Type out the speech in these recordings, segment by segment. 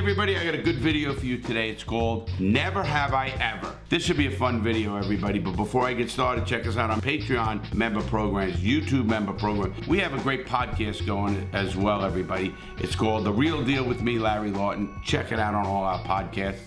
everybody, I got a good video for you today. It's called Never Have I Ever. This should be a fun video, everybody, but before I get started, check us out on Patreon member programs, YouTube member program. We have a great podcast going as well, everybody. It's called The Real Deal with me, Larry Lawton. Check it out on all our podcast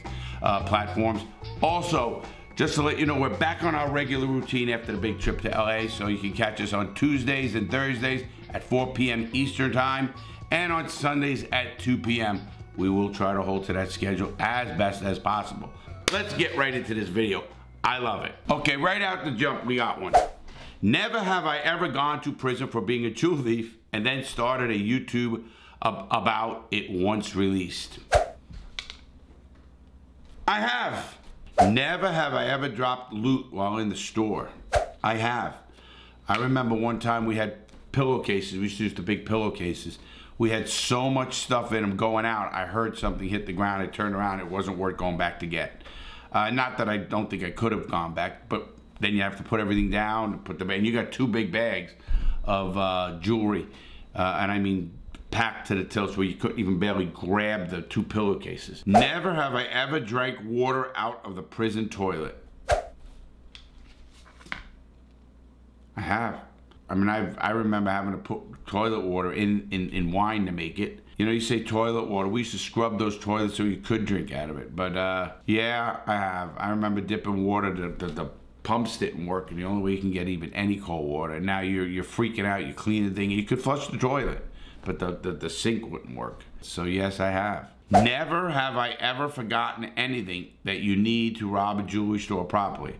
platforms. Also, just to let you know, we're back on our regular routine after the big trip to LA, so you can catch us on Tuesdays and Thursdays at 4 p.m. Eastern Time, and on Sundays at 2 p.m. We will try to hold to that schedule as best as possible. Let's get right into this video. I love it. Okay, right out the jump, we got one. Never have I ever gone to prison for being a jewel thief and then started a YouTube about it once released. I have. Never have I ever dropped loot while in the store. I have. I remember one time we had pillowcases. We used to use the big pillowcases. We had so much stuff in them going out. I heard something hit the ground. I turned around. It wasn't worth going back to get. Not that I don't think I could have gone back, but then you have to put everything down and put them in. You got 2 big bags of jewelry, and I mean packed to the tilts where you couldn't even barely grab the 2 pillowcases. Never have I ever drank water out of the prison toilet. I have. I mean, I remember having to put toilet water in wine to make it. You know, you say toilet water. We used to scrub those toilets so you could drink out of it. But, yeah, I have. I remember dipping water. The pumps didn't work, and the only way you can get even any cold water. And now you're freaking out. You clean the thing. You could flush the toilet, but the sink wouldn't work. So, yes, I have. Never have I ever forgotten anything that you need to rob a jewelry store properly.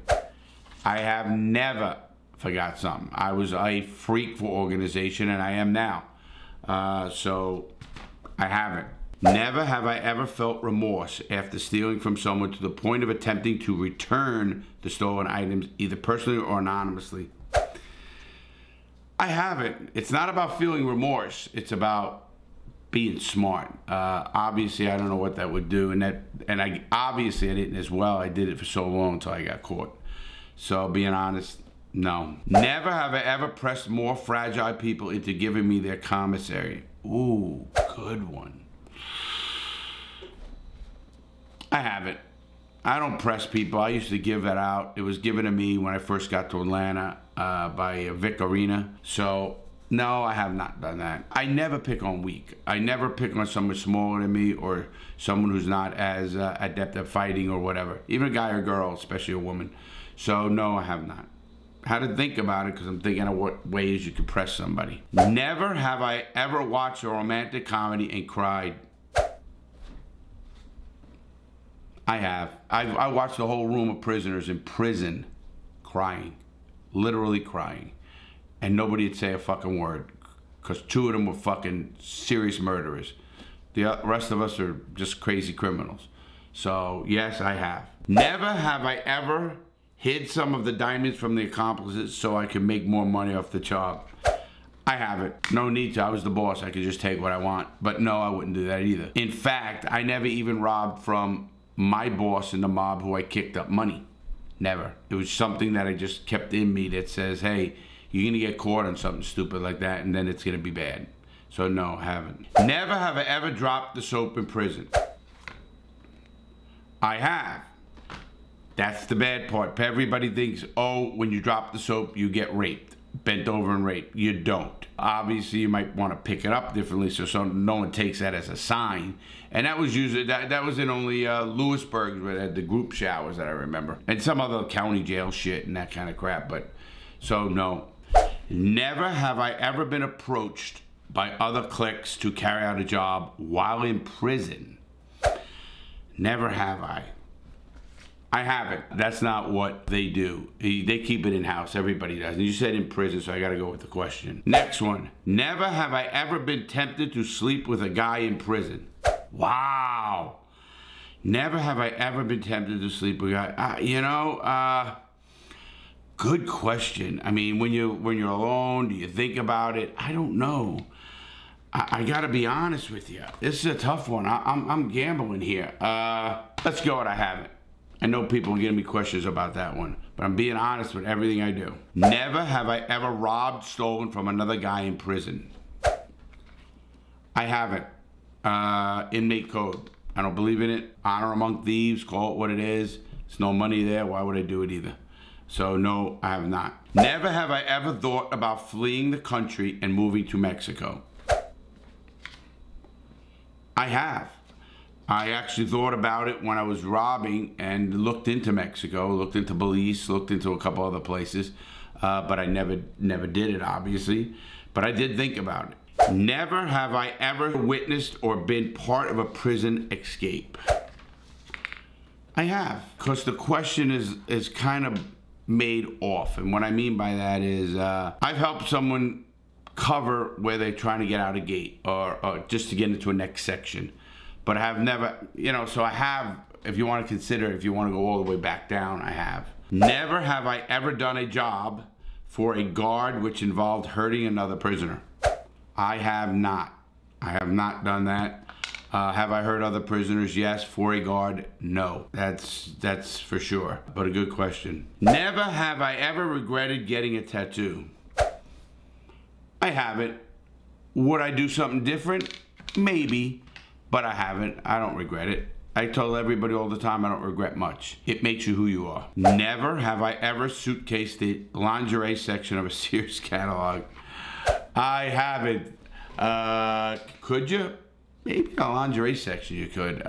I have never forgot something. I was a freak for organization, and I am now. So I haven't. Never have I ever felt remorse after stealing from someone to the point of attempting to return the stolen items, either personally or anonymously. I haven't. It's not about feeling remorse. It's about being smart. Obviously, I don't know what that would do, and I obviously I didn't as well. I did it for so long until I got caught. So being honest, no. Never have I ever pressed more fragile people into giving me their commissary. Ooh, good one. I haven't. I don't press people. I used to give that out. It was given to me when I first got to Atlanta by Vic Arena. So, no, I have not done that. I never pick on weak. I never pick on someone smaller than me or someone who's not as adept at fighting or whatever. Even a guy or girl, especially a woman. So, no, I have not. How to think about it, because I'm thinking of what ways you could press somebody. Never have I ever watched a romantic comedy and cried. I have. I watched the whole room of prisoners in prison crying, literally crying, and nobody would say a fucking word, because 2 of them were fucking serious murderers. The rest of us are just crazy criminals. So yes, I have. Never have I ever hid some of the diamonds from the accomplices so I could make more money off the job. I haven't. No need to. I was the boss. I could just take what I want. But no, I wouldn't do that either. In fact, I never even robbed from my boss in the mob who I kicked up money. Never. It was something that I just kept in me that says, hey, you're going to get caught on something stupid like that, and then it's going to be bad. So no, I haven't. Never have I ever dropped the soap in prison. I have. That's the bad part. Everybody thinks, oh, when you drop the soap, you get raped, bent over and raped. You don't. Obviously, you might want to pick it up differently so no one takes that as a sign. And that was usually, that was in only Lewisburg, where they had the group showers that I remember. And some other county jail shit and that kind of crap. But, so no. Never have I ever been approached by other cliques to carry out a job while in prison. Never have I. I haven't. That's not what they do. They keep it in-house. Everybody does. And you said in prison, so I got to go with the question. Next one. Never have I ever been tempted to sleep with a guy in prison. Wow. Never have I ever been tempted to sleep with a guy. Good question. I mean, when you're alone, do you think about it? I don't know. I got to be honest with you. This is a tough one. I'm gambling here. Let's go with I haven't. I know people are giving me questions about that one, but I'm being honest with everything I do. Never have I ever robbed, stolen from another guy in prison. I haven't. Inmate code. I don't believe in it. Honor among thieves, call it what it is. There's no money there. Why would I do it either? So no, I have not. Never have I ever thought about fleeing the country and moving to Mexico. I have. I actually thought about it when I was robbing and looked into Mexico, looked into Belize, looked into a couple other places, but I never did it, obviously. But I did think about it. Never have I ever witnessed or been part of a prison escape. I have, because the question is kind of made off. And what I mean by that is I've helped someone cover where they're trying to get out a gate or just to get into a next section. But I have never, so I have, if you want to consider, if you want to go all the way back down, I have. Never have I ever done a job for a guard which involved hurting another prisoner. I have not. I have not done that. Have I hurt other prisoners? Yes. For a guard? No. That's for sure. But a good question. Never have I ever regretted getting a tattoo. I haven't. Would I do something different? Maybe. But I haven't. I don't regret it. I tell everybody all the time I don't regret much. It makes you who you are. Never have I ever suitcased the lingerie section of a Sears catalog. I haven't. Could you? Maybe a lingerie section you could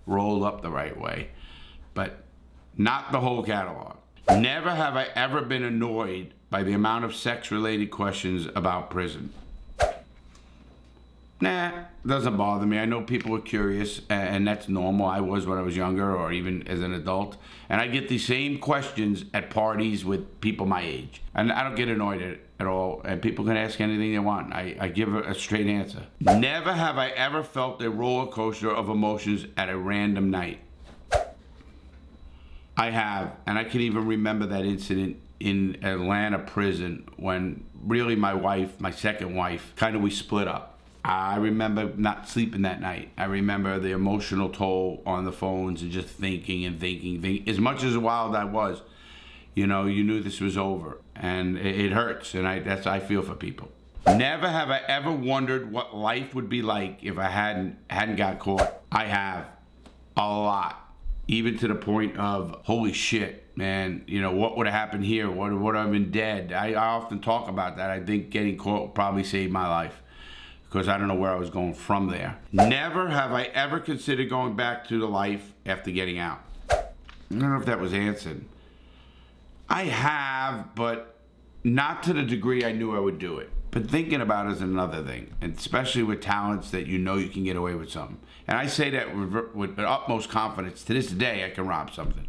roll up the right way, but not the whole catalog. Never have I ever been annoyed by the amount of sex-related questions about prison. Nah, doesn't bother me. I know people are curious, and that's normal. I was when I was younger, or even as an adult. And I get the same questions at parties with people my age. And I don't get annoyed at all. And people can ask anything they want. I give a straight answer. Never have I ever felt a roller coaster of emotions at a random night. I have, and I can even remember that incident in Atlanta prison when really my wife, my second wife, we split up. I remember not sleeping that night. I remember the emotional toll on the phones and just thinking. As much as wild I was, you knew this was over, and it hurts, and I feel for people. Never have I ever wondered what life would be like if I hadn't got caught. I have, a lot, even to the point of holy shit, man. What would have happened here? What would have been dead? I often talk about that. I think getting caught probably saved my life, because I don't know where I was going from there. Never have I ever considered going back to the life after getting out. I don't know if that was answered. I have, but not to the degree I knew I would do it. But thinking about it is another thing, and especially with talents that you can get away with something. And I say that with utmost confidence. To this day, I can rob something.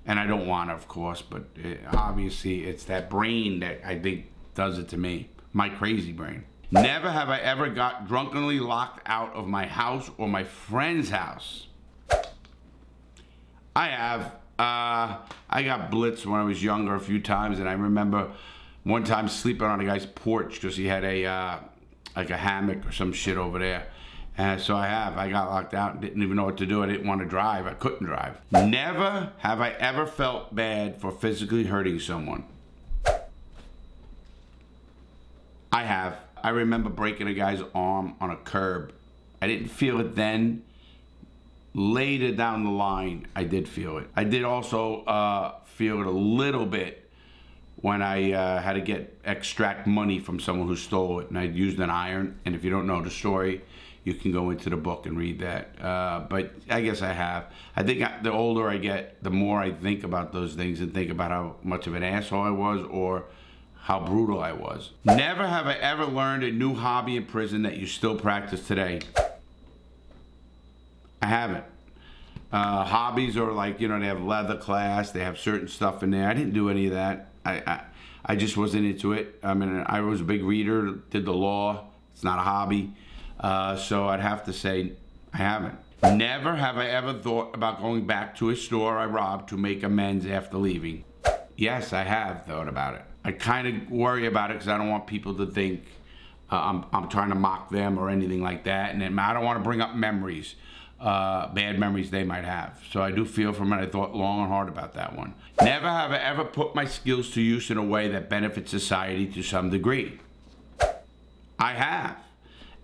And I don't want to, of course, but obviously it's that brain that I think does it to me. My crazy brain. Never have I ever got drunkenly locked out of my house or my friend's house. I have. I got blitzed when I was younger a few times, and I remember one time sleeping on a guy's porch because he had like a hammock or some shit over there. And so I got locked out and didn't even know what to do. I didn't want to drive. I couldn't drive. Never have I ever felt bad for physically hurting someone. I have. I remember breaking a guy's arm on a curb. I didn't feel it then. Later down the line, I did feel it. I did also feel it a little bit when I had to extract money from someone who stole it, and I used an iron. And if you don't know the story, you can go into the book and read that. But I guess I have. I think the older I get, the more I think about those things and think about how much of an asshole I was or how brutal I was. Never have I ever learned a new hobby in prison that you still practice today. I haven't. Hobbies are like, they have leather class, they have certain stuff in there. I didn't do any of that. I just wasn't into it. I mean, I was a big reader, did the law. It's not a hobby. So I'd have to say I haven't. Never have I ever thought about going back to a store I robbed to make amends after leaving. Yes, I have thought about it. I kind of worry about it because I don't want people to think I'm trying to mock them or anything like that. And then I don't want to bring up memories, bad memories they might have. So I do feel from it, I thought long and hard about that one. Never have I ever put my skills to use in a way that benefits society to some degree. I have.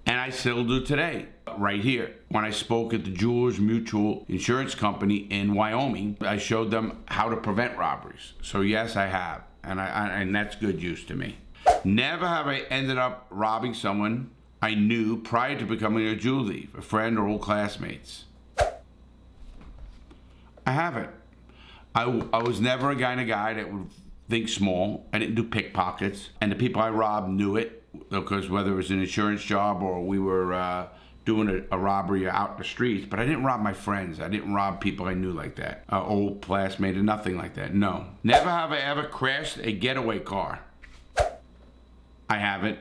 And I still do today, right here. When I spoke at the Jewelers Mutual Insurance Company in Wyoming, I showed them how to prevent robberies. So yes, I have, and that's good use to me. Never have I ended up robbing someone I knew prior to becoming a jewel thief, a friend or old classmates. I haven't. I was never a kind of guy that would think small. I didn't do pickpockets, and the people I robbed knew it, because whether it was an insurance job or we were doing a robbery out in the streets, but I didn't rob my friends. I didn't rob people I knew like that, old classmate or nothing like that. No. Never have I ever crashed a getaway car. I haven't.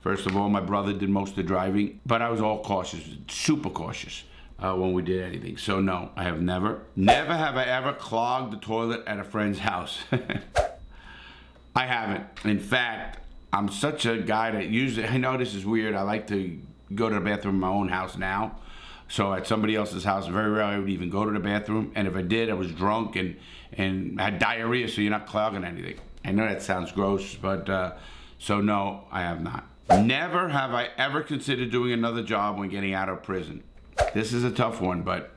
First of all, my brother did most of the driving, but I was all cautious, super cautious when we did anything. So no, I have never. Never have I ever clogged the toilet at a friend's house. I haven't. In fact, I'm such a guy that usually, I know this is weird, I like to go to the bathroom in my own house now. So at somebody else's house, very rarely I would even go to the bathroom. And if I did, I was drunk and had diarrhea, so you're not clogging anything. I know that sounds gross, but so no, I have not. Never have I ever considered doing another job when getting out of prison. This is a tough one, but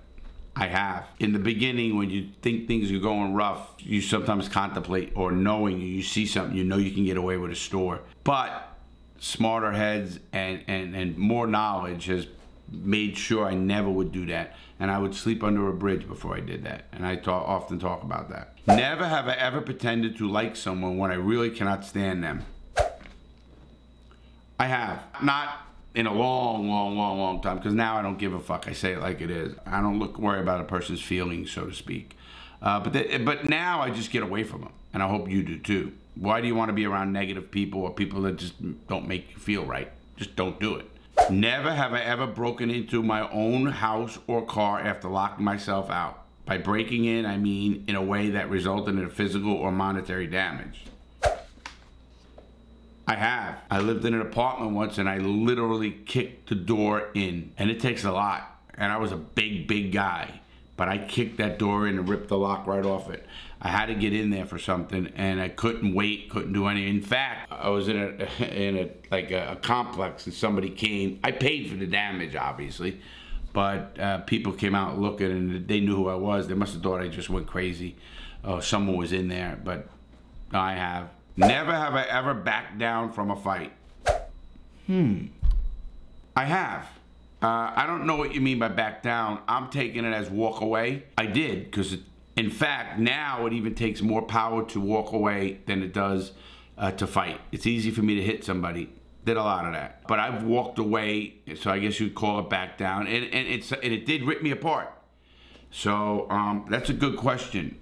I have. In the beginning, when you think things are going rough, you sometimes contemplate, or knowing you see something, you know you can get away with a store. But smarter heads and more knowledge has made sure I never would do that. And I would sleep under a bridge before I did that. And I often talk about that. Never have I ever pretended to like someone when I really cannot stand them. I have. Not in a long time, because now I don't give a fuck. I say it like it is. I don't worry about a person's feelings, so to speak. But now I just get away from them, and I hope you do too. Why do you want to be around negative people or people that just don't make you feel right? Just don't do it. Never have I ever broken into my own house or car after locking myself out. By breaking in, I mean in a way that resulted in physical or monetary damage. I have. I lived in an apartment once and I literally kicked the door in. And it takes a lot. And I was a big guy. But I kicked that door in and ripped the lock right off it. I had to get in there for something and I couldn't wait, couldn't do anything. In fact, I was in a complex and somebody came. I paid for the damage, obviously. But people came out looking and they knew who I was. They must have thought I just went crazy. Oh, someone was in there. But I have. Never have I ever backed down from a fight. I have. I don't know what you mean by back down. I'm taking it as walk away. I did, because in fact, now it even takes more power to walk away than it does to fight. It's easy for me to hit somebody. Did a lot of that. But I've walked away, so I guess you'd call it back down. And it did rip me apart. So that's a good question.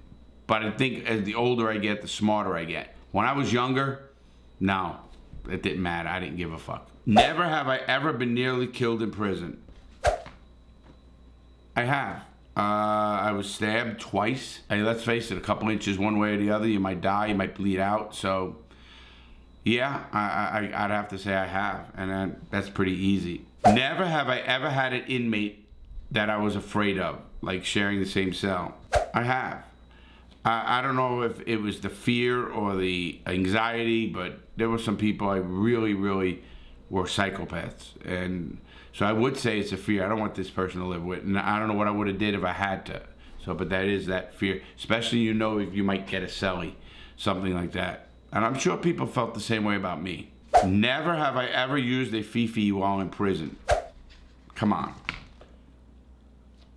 But I think as the older I get, the smarter I get. When I was younger, no, it didn't matter. I didn't give a fuck. Never have I ever been nearly killed in prison. I have. I was stabbed twice. Hey, let's face it, a couple inches one way or the other, you might die, you might bleed out. So, yeah, I'd have to say I have, and that's pretty easy. Never have I ever had an inmate that I was afraid of, like sharing the same cell. I have. I don't know if it was the fear or the anxiety, but there were some people I really were psychopaths. And so I would say it's a fear. I don't want this person to live with. And I don't know what I would have did if I had to. So, but that is that fear. Especially, you know, if you might get a cellie, something like that. And I'm sure people felt the same way about me. Never have I ever used a fifi while in prison. Come on.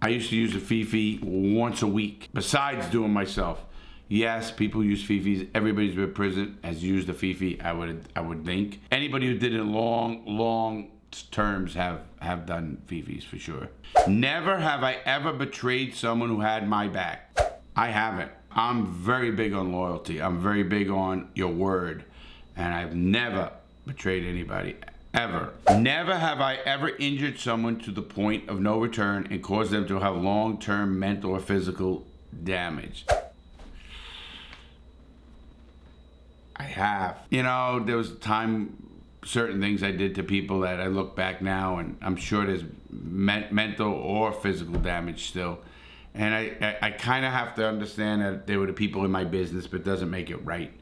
I used to use a fifi once a week, besides doing myself. Yes, people use fifis. Everybody's been in prison has used a fifi, I would think. Anybody who did it in long terms have done fifis for sure. Never have I ever betrayed someone who had my back. I haven't. I'm very big on loyalty. I'm very big on your word. And I've never betrayed anybody. Ever. Never have I ever injured someone to the point of no return and caused them to have long-term mental or physical damage. I have. You know, there was a time, certain things I did to people that I look back now and I'm sure there's mental or physical damage still. And I kind of have to understand that they were the people in my business, but it doesn't make it right.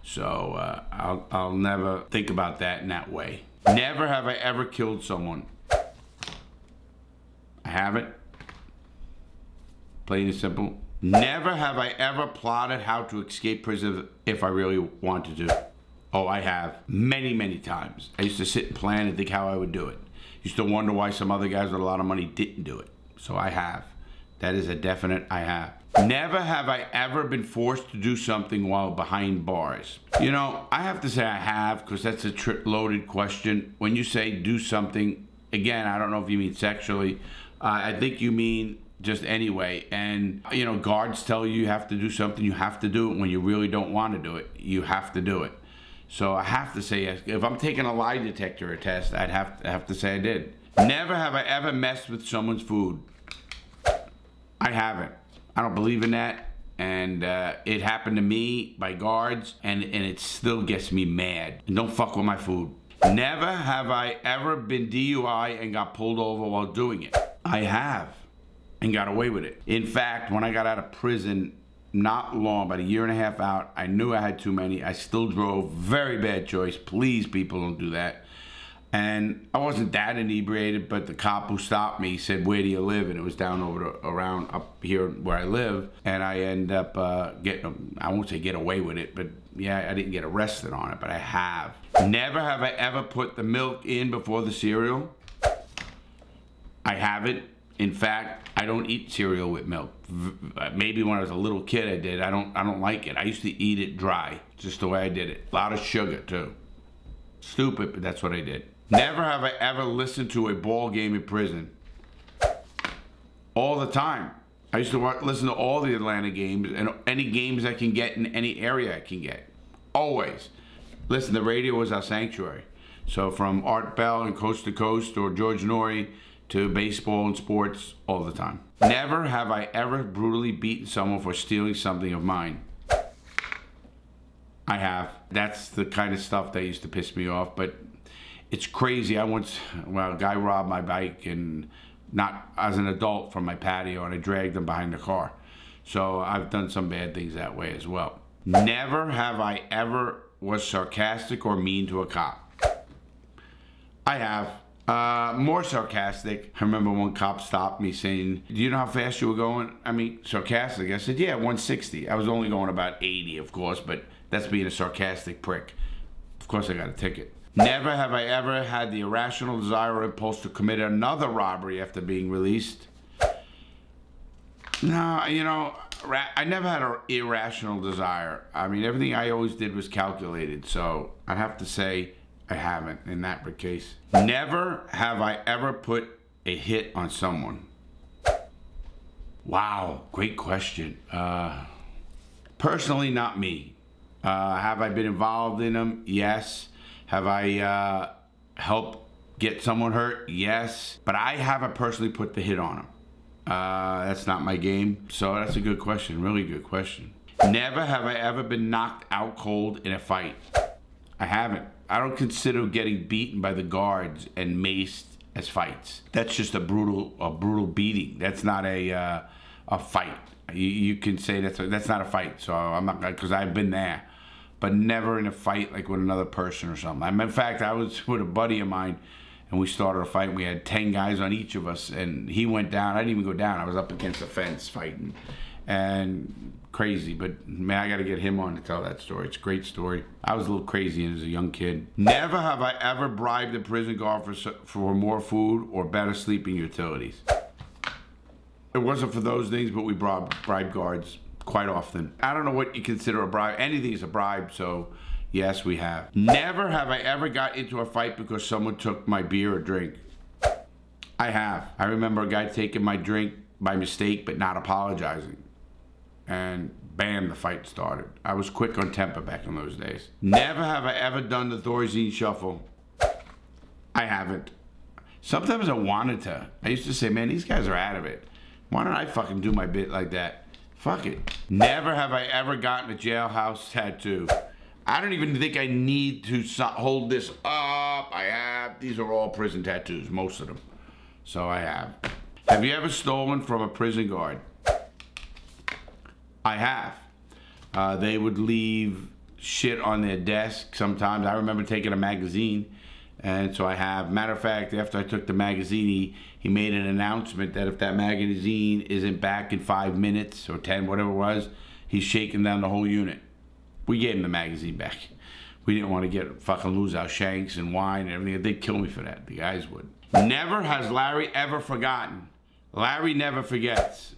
So I'll never think about that in that way. Never have I ever killed someone. I haven't. Plain and simple. Never have I ever plotted how to escape prison if I really wanted to. Oh, I have. Many, many times. I used to sit and plan and think how I would do it. Used to wonder why some other guys with a lot of money didn't do it. So I have. That is a definite I have. Never have I ever been forced to do something while behind bars. You know, I have to say I have, because that's a loaded question. When you say do something, again, I don't know if you mean sexually. I think you mean just anyway. And, you know, guards tell you you have to do something, you have to do it. When you really don't want to do it, you have to do it. So I have to say yes. If I'm taking a lie detector test, I'd have to say I did. Never have I ever messed with someone's food. I haven't. I don't believe in that. And it happened to me by guards, and it still gets me mad. And don't fuck with my food. Never have I ever been DUI and got pulled over while doing it. I have, and got away with it. In fact, when I got out of prison, not long, about a year and a half out, I knew I had too many. I still drove. Very bad choice. Please, people, don't do that. And I wasn't that inebriated, but the cop who stopped me said, "Where do you live?" And it was down around up here where I live. And I end up getting, I won't say get away with it, but yeah, I didn't get arrested on it, but I have. Never have I ever put the milk in before the cereal. I haven't. In fact, I don't eat cereal with milk. Maybe when I was a little kid I did. I don't like it. I used to eat it dry, just the way I did it. A lot of sugar too. Stupid, but that's what I did. Never have I ever listened to a ball game in prison. All the time. I used to listen to all the Atlanta games and any games I can get in any area I can get. Always. Listen, the radio was our sanctuary. So from Art Bell and Coast to Coast or George Norrie to baseball and sports, all the time. Never have I ever brutally beaten someone for stealing something of mine. I have. That's the kind of stuff that used to piss me off, but it's crazy. A guy robbed my bike, and not as an adult, from my patio, and I dragged him behind the car. So I've done some bad things that way as well. Never have I ever was sarcastic or mean to a cop. I have. More sarcastic. I remember one cop stopped me saying, "Do you know how fast you were going?" I mean, sarcastic. I said, "Yeah, 160. I was only going about 80, of course, but that's being a sarcastic prick. Of course I got a ticket. Never have I ever had the irrational desire or impulse to commit another robbery after being released. No, you know, I never had an irrational desire. I mean, everything I always did was calculated, so I'd have to say I haven't in that case. Never have I ever put a hit on someone. Wow, great question. Personally, not me. Have I been involved in them? Yes. Have I helped get someone hurt? Yes. But I haven't personally put the hit on them. That's not my game. So that's a good question, really good question. Never have I ever been knocked out cold in a fight. I haven't. I don't consider getting beaten by the guards and maced as fights. That's just a brutal beating. That's not a fight. You can say that's not a fight. So I'm not, because I've been there, but never in a fight like with another person or something. In fact, I was with a buddy of mine, and we started a fight. We had 10 guys on each of us, and he went down. I didn't even go down. I was up against the fence fighting, and crazy. But man, I got to get him on to tell that story. It's a great story. I was a little crazy as a young kid. Never have I ever bribed a prison guard for more food or better sleeping utilities. It wasn't for those things, but we bribe guards quite often. I don't know what you consider a bribe. Anything is a bribe, so yes, we have. Never have I ever got into a fight because someone took my beer or drink. I have. I remember a guy taking my drink by mistake, but not apologizing. And bam, the fight started. I was quick on temper back in those days. Never have I ever done the Thorazine shuffle. I haven't. Sometimes I wanted to. I used to say, man, these guys are out of it. Why don't I fucking do my bit like that? Fuck it. Never have I ever gotten a jailhouse tattoo. I don't even think I need to hold this up. I have. These are all prison tattoos, most of them. So I have. Have you ever stolen from a prison guard? I have. They would leave shit on their desk sometimes. I remember taking a magazine And so I have, matter of fact, after I took the magazine, he made an announcement that if that magazine isn't back in 5 minutes or 10, whatever it was, he's shaking down the whole unit. We gave him the magazine back. We didn't want to lose our shanks and wine and everything. They'd kill me for that. The guys would. Never has Larry ever forgotten. Larry never forgets.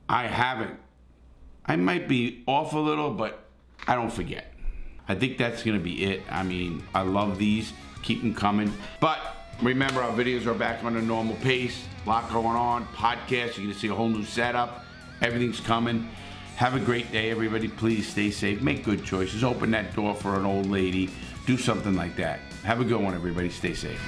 I haven't. I might be off a little, but I don't forget. I think that's gonna be it. I mean, I love these. Keep them coming. But remember, our videos are back on a normal pace. A lot going on. Podcasts, you're gonna see a whole new setup. Everything's coming. Have a great day, everybody. Please stay safe. Make good choices. Open that door for an old lady. Do something like that. Have a good one, everybody. Stay safe.